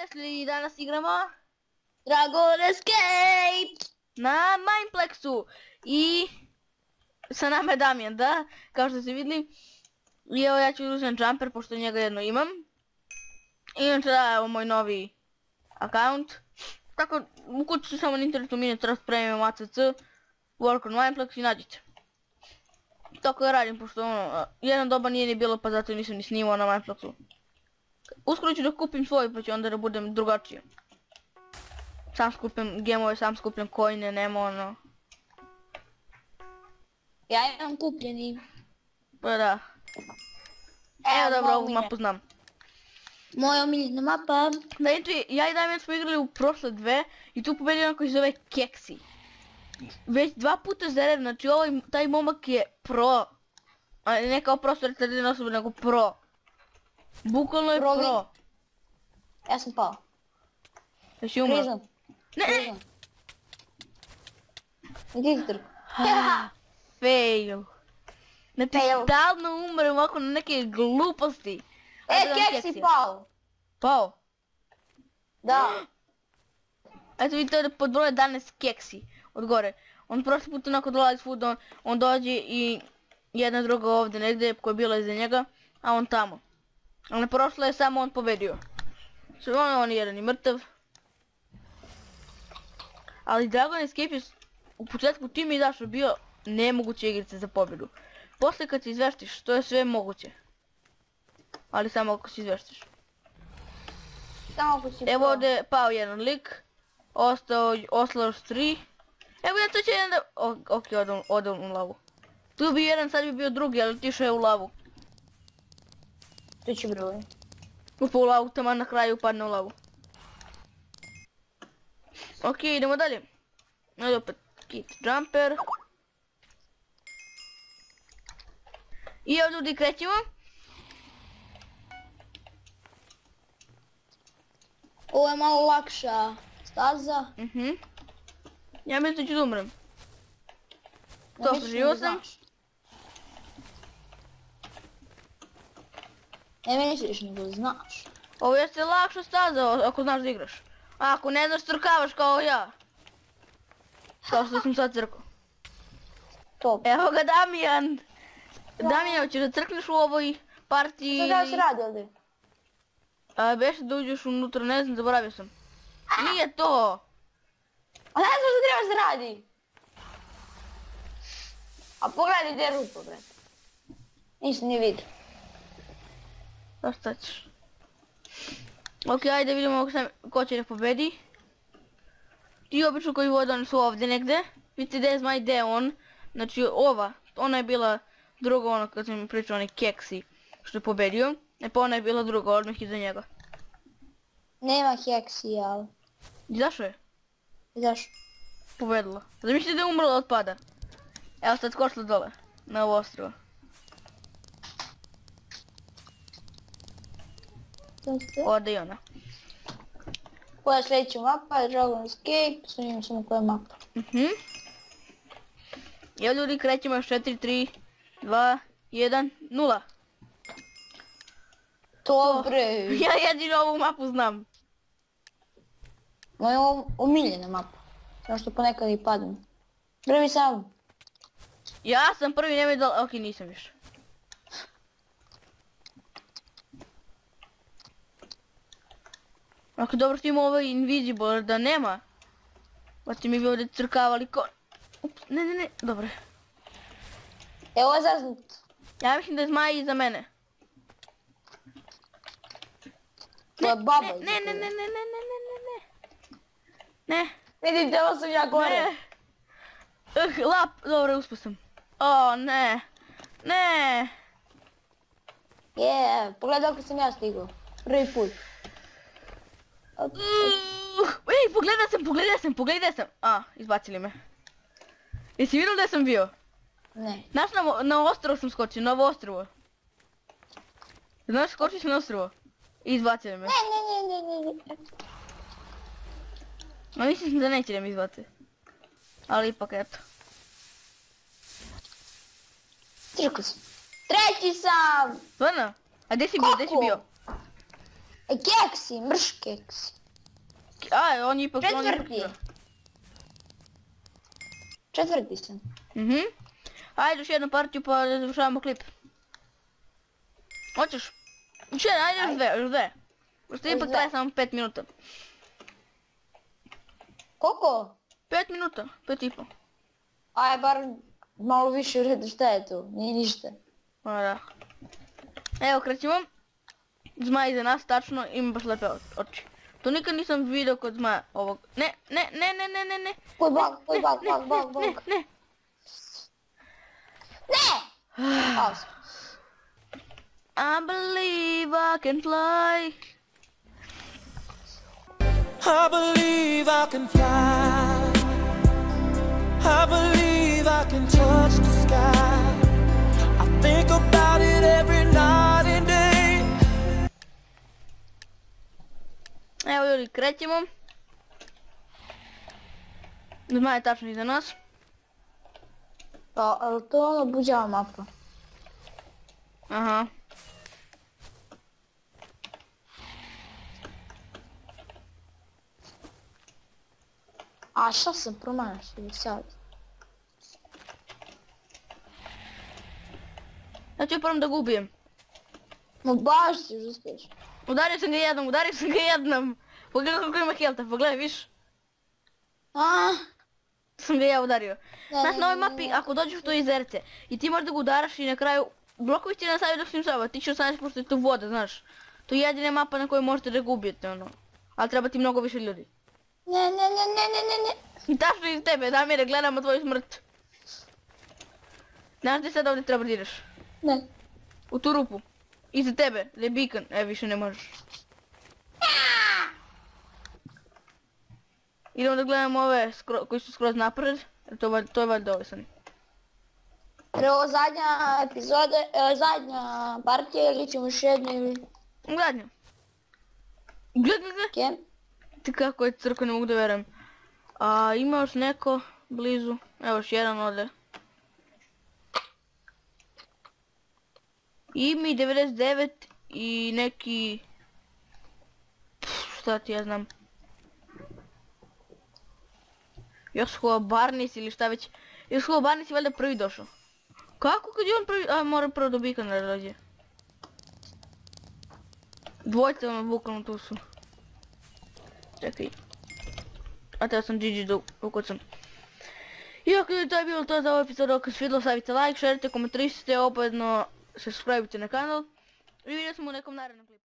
Leslie, danas igramo Dragon Escape! na Mineplexu i sa nama je Damjan, da, kao što ste vidjeli. I evo ja ću uzeti Jumper, pošto njega jedno imam. Inače da, evo moj novi account. Tako, u kući ću samo na internetu minut raspremim ACC, Work on Mineplex i nađite. Tako da radim, pošto ono, jedan doba nije ni bilo, pa zato nisam ni snimao na Mineplexu. Uskoro ću da kupim svoj, pa ću onda da budem drugačije. Sam skupim gemove, sam skupim coine, nema ono. Ja imam kupljeni. Pa da. Evo dobro, ovu mapu znam. Moja omiljena mapa. Da eto, ja i Damjan smo igrali u prošle dve i tu pobedio onako koji se zove Keksi. Već 2 puta za red, znači taj momak je pro. Ne kao prosto retardirana osoba, nego pro. Bukvalno je pro. Ja sam pao. Jesi umro? Prizam. Ne! Gdje si trku? Fail. Znači stalno umrem ovako na neke gluposti. Keksi pao. Pao? Da. Eto vidite ovdje pod broj 11 Keksi. Od gore. On prošli put onako dolazi svud, on dođe i jedna druga ovdje negdje koja je bila iza njega, a on tamo. Ali prošlo je samo on pobedio. On je jedan i mrtav. Ali Dragon Escape je u početku čim je izašao bio nemoguće igrice za pobjedu. Poslije kad se izveštiš, to je sve moguće. Ali samo ako se izveštiš. Evo ovdje je pao jedan lik. Ostao još 3. Evo ja to će jedan da... Ok, ode u lavu. Tu bi jedan, sad bi bio drugi, ali otišao je u lavu. Tu će broj. Upa u lavu, tamo na kraju upadne u lavu. Ok, idemo dalje. Ovdje opet kit jumper. I evo ljudi krećemo. Ovo je malo lakša staza. Ja mislim da ću da umrem. To, preživio sam. Ne misliš nego znaš. Ovo jeste lakša staza ako znaš da igraš. A ako ne znaš crkavaš kao ja. Kao što sam sad crkao. Top. Evo ga Damjan. Damjan, hoćeš da crkneš u ovoj partiji? Što da se radi ovdje? Beše da uđeš unutra, ne znam, zaboravio sam. Nije to! A ne znaš što treba se radi? A pogledaj gdje je rupa, bre. Nisam ni vidio. Šta ćeš? Ok, ajde vidimo ko će da pobedi. Ti obično koji vode, oni su ovdje negdje. Vidite gdje je zmaj, gdje je on. Znači ova, ona je bila druga ono kad sam mi pričao onaj Keksi što je pobedio. Pa ona je bila druga, odmah iza njega. Nema Keksi, ali... Izašao je? Izašao. Pobedila. Zamislite da je umrla od pada. Evo sad skočila dole, na ovo ostrvo. Ode i ona. Koja je sljedeća mapa? Dragon Escape, snimim samo koja je mapa. Evo ljudi, krećemo još 4, 3, 2, 1, 0. Dobre. Ja jedino ovu mapu znam. Moja omiljena mapa. Samo što ponekad i padem. Prvi sam. Ja sam prvi, nemoj da... Ok, nisam više. Ako dobro što ima ovaj invisible da nema. Pa ti mi bi ovdje crkavali ko... Ups, ne, dobro. Evo je zaznut. Ja mislim da je zmaj iza mene. To je baba iza Ne. Ne. Vidite, ovo sam ja gore. Lap, dobro, uspio sam. O, ne. Ne. Pogledaj ako sam ja stigao. Prvi put. Ej, pogledaj sam. A, izbacili me. Jesi vidio gdje sam bio? Ne. Znaš, na ostrovo sam skočio, na ovo ostrovo. Znaš, skočio sam na ostrovo. I izbacili me. Ne. No mislim da neće da mi izbaci. Ali ipak eto. Trkao sam. Treći sam! Stvarno? A gdje si bio? Keksi, mrš keksi. A, on je ipak... Četvrti. Četvrti sam. Ajde još jednu partiju pa da završavamo klip. Hoćeš? Još jedan, ajde još dve. Pošto ipak traje samo 5 minuta. Koliko? 5 minuta, 5,5. Aj, bar malo više uredi, šta je tu? Nije ništa. Pa da. Evo krećemo. Zmaj iza nas, tačno, ima baš lepe oči. To nikad nisam vidio kod zmaja ovog. Ne. Koji bug. Ne. Pao sam. I believe I can fly. I believe I can fly. I believe I can touch the sky. I think about it every night and day. Evo ljudi, krećemo. Zmaj je tačno iza nas. Pa, ali to ono buđava mapa. Aha. A šta sam promašio sad? Ja ću prvom da ga ubijem. Ma baš ćeš uspješ. Udario sam ga jednom. Pogledaj koliko ima helta, pogledaj, viš. Sam ga ja udario. Znaš, na ovoj mapi, ako dođeš u to jezerce i ti možda ga udaraš i na kraju blokovi će nastaviti dok se im sava, ti će 18% je tu voda, znaš. To je jedina mapa na kojoj možete da ga ubijete, ono. Ali treba ti mnogo više ljudi. Ne. I tačno iz tebe, Damire, gledamo tvoju smrt. Znaš gdje sad ovdje treba da ideš? Ne. U tu rupu. Iza tebe, gdje je beacon. Više ne možeš. Idemo da gledamo ove koji su skroz napred. To je valjda ove sani. Prvo zadnja epizode, zadnja partija ili ćemo još jednu ili... Zadnju. Gle. Kem? Ti kako je crko, ne mogu da verujem. A ima još neko blizu. Evo još jedan ovdje. I mi 99 i neki... Šta ti ja znam. Joshua Barnis ili šta već. Joshua Barnis je valjda prvi došao. Kako kad je on prvi... A mora prvo do beacona da dođe. Dvojce ono bukvalno tu su. Čekaj. A teo sam GG da ukucam. I ako je to je bilo to za ovu epizodu, ako se vidjelo stavite like, šerite, komentarišite, obavezno subscribe-ite na kanal. I vidimo se u nekom narednom klipu.